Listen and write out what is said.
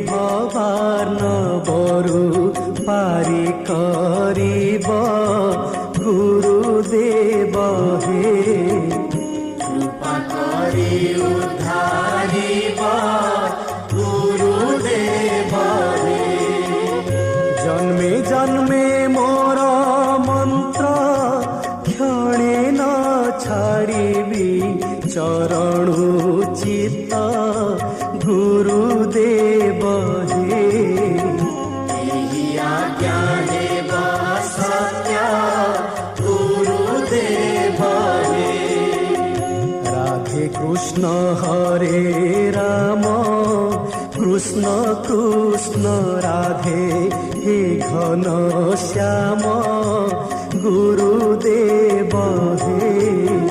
ভবার্ণবরু পারি করিব গুরুদেব হে কৃপা করি উদ্ধারিব গুরুদেব হে। জন্মে জন্মে মোর মন্ত্র ক্ষণে ন ছাড়িবি চরণু চিত্ত গুরুদেব হে ଏହି ଆଜ୍ଞା ଦେବ ସତ୍ୟ ଗୁରୁଦେବ হে। রাধে কৃষ্ণ হরে রাম কৃষ্ণ কৃষ্ণ রাধে হে ঘন শ্যাম গুরুদেব হে।